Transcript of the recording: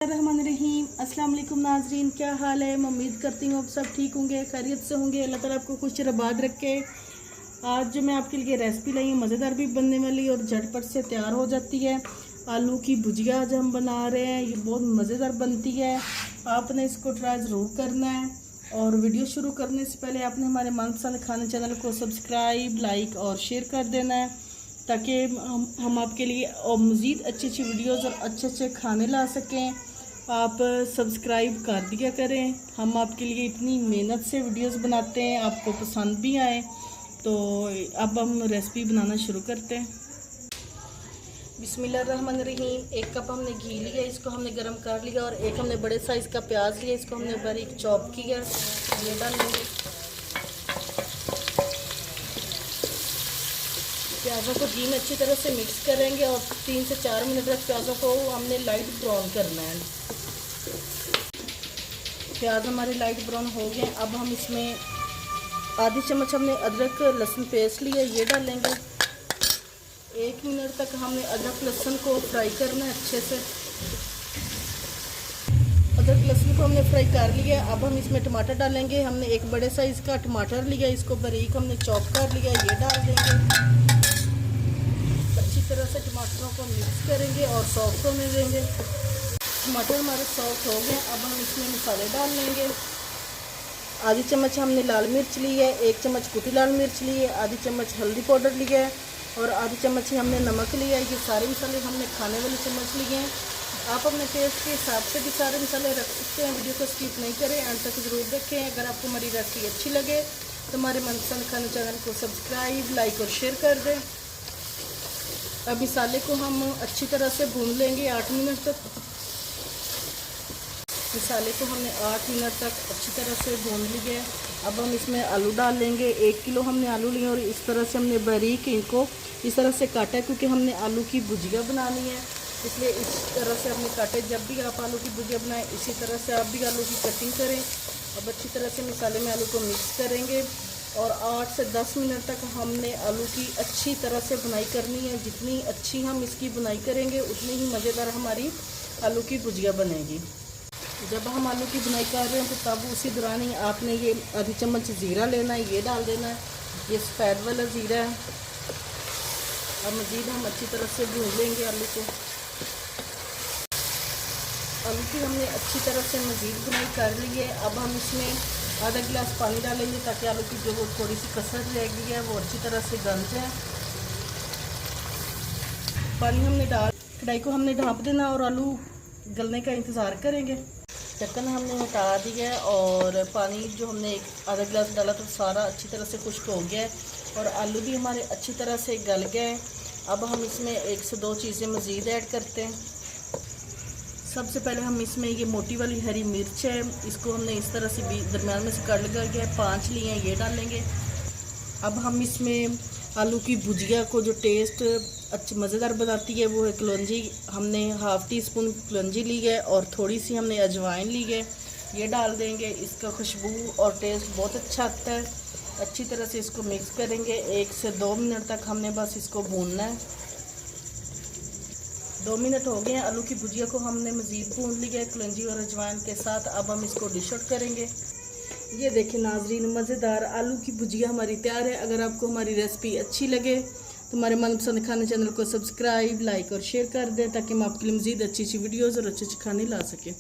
रहीम अस्सलाम वालेकुम नाजरीन, क्या हाल है। मैं उम्मीद करती हूँ आप सब ठीक होंगे, खैरियत से होंगे। अल्लाह ताला आपको खुश आबाद रखे। आज जो मैं आपके लिए रेसिपी लाई हूँ मज़ेदार भी बनने वाली और झटपट से तैयार हो जाती है। आलू की भुजिया आज हम बना रहे हैं, ये बहुत मज़ेदार बनती है। आपने इसको ट्राई ज़रूर करना है। और वीडियो शुरू करने से पहले आपने हमारे मनपसंद खाने चैनल को सब्सक्राइब, लाइक और शेयर कर देना है, ताकि हम आपके लिए और मज़ीद अच्छी अच्छी वीडियोज़ और अच्छे अच्छे खाने ला सकें। आप सब्सक्राइब कर दिया करें। हम आपके लिए इतनी मेहनत से वीडियोस बनाते हैं, आपको पसंद भी आए। तो अब हम रेसिपी बनाना शुरू करते हैं। बिस्मिल्लाहिर्रहमानिर्रहीम। 1 कप हमने घी लिया, इसको हमने गरम कर लिया। और एक हमने बड़े साइज़ का प्याज लिया, इसको हमने बारीक चॉप किया। ये डाल लेंगे। प्याज़ों को घी में अच्छी तरह से मिक्स करेंगे और 3 से 4 मिनट तक प्याज़ों को हमने लाइट ब्राउन करना है। प्याज हमारे लाइट ब्राउन हो गए। अब हम इसमें आधी चम्मच हमने अदरक लहसुन पेस्ट लिया, ये डालेंगे। 1 मिनट तक हमने अदरक लहसुन को फ्राई करना है अच्छे से। अदरक लहसुन को हमने फ्राई कर लिया। अब हम इसमें टमाटर डालेंगे। हमने एक बड़े साइज़ का टमाटर लिया, इसको बारीक हमने चॉप कर लिया, ये डाल देंगे। अच्छी तरह से टमाटरों को मिक्स करेंगे और सॉफ्ट होने देंगे। टमाटर हमारे सॉफ्ट हो गए। अब हम इसमें मसाले डाल लेंगे। आधी चम्मच हमने लाल मिर्च ली है, 1 चम्मच कुटी लाल मिर्च ली है, आधी चम्मच हल्दी पाउडर लिया है और आधी चम्मच ही हमने नमक लिया है। ये सारे मसाले हमने खाने वाली चम्मच लिए हैं। आप अपने टेस्ट के हिसाब से भी सारे मसाले रख सकते हैं। वीडियो को स्किप नहीं करें, एंड तक ज़रूर देखें। अगर आपको हमारी रेसिपी अच्छी लगे तो हमारे मनपसंद खाने चैनल को सब्सक्राइब, लाइक और शेयर कर दें। अब मसाले को हम अच्छी तरह से भून लेंगे 8 मिनट तक। मसाले को हमने 8 मिनट तक अच्छी तरह से भून लिया। अब हम इसमें आलू डाल लेंगे। 1 किलो हमने आलू लिए और इस तरह से हमने बारीक इनको इस तरह से काटा है, क्योंकि हमने आलू की भुजिया बनानी है, इसलिए इस तरह से हमने काटे। जब भी आप आलू की भुजिया बनाएं इसी तरह से आप भी आलू की कटिंग करें। अब अच्छी तरह से मसाले में आलू को मिक्स करेंगे और 8 से 10 मिनट तक हमने आलू की अच्छी तरह से बुनाई करनी है। जितनी अच्छी हम इसकी बुनाई करेंगे उतनी ही मज़ेदार हमारी आलू की भुजिया बनेगी। जब हम आलू की बुनाई कर रहे हैं तो तब उसी दौरान ही आपने ये आधी चम्मच ज़ीरा लेना है, ये डाल देना है। ये सफ़ेद वाला ज़ीरा है। अब मज़ीद हम अच्छी तरह से भून लेंगे आलू को। आलू की हमने अच्छी तरह से मज़ीद बुनाई कर ली है। अब हम इसमें आधा गिलास पानी डालेंगे, ताकि आलू की जो वो थोड़ी सी कसर रह गई है वो अच्छी तरह से गल जाए। पानी हमने डाल कढ़ाई को हमने ढाँप देना और आलू गलने का इंतज़ार करेंगे। ढक्कन हमने हटा दिया है और पानी जो हमने आधा गिलास डाला तो सारा अच्छी तरह से खुश्क हो गया है और आलू भी हमारे अच्छी तरह से गल गए। अब हम इसमें 1 से 2 चीज़ें मज़ीद ऐड करते हैं। सबसे पहले हम इसमें ये मोटी वाली हरी मिर्च है, इसको हमने इस तरह से दरमियान में से कट लगा गया है, 5 लिए हैं, ये डालेंगे। अब हम इसमें आलू की भुजिया को जो टेस्ट अच्छी मज़ेदार बनाती है वो है कलौंजी। हमने ½ टी स्पून कलौंजी ली है और थोड़ी सी हमने अजवाइन ली है, ये डाल देंगे। इसका खुशबू और टेस्ट बहुत अच्छा आता है। अच्छी तरह से इसको मिक्स करेंगे। 1 से 2 मिनट तक हमने बस इसको भूनना है। 2 मिनट हो गए हैं। आलू की भुजिया को हमने मज़ीद भून लिया है कलौंजी और अजवाइन के साथ। अब हम इसको डिश आउट करेंगे। ये देखें नाजरीन, मज़ेदार आलू की भुजिया हमारी तैयार है। अगर आपको हमारी रेसिपी अच्छी लगे तो हमारे मनपसंद खाने चैनल को सब्सक्राइब, लाइक और शेयर कर दें, ताकि हम आपके लिए मज़ीद अच्छी अच्छी वीडियोज़ और अच्छे अच्छे खाने ला सकें।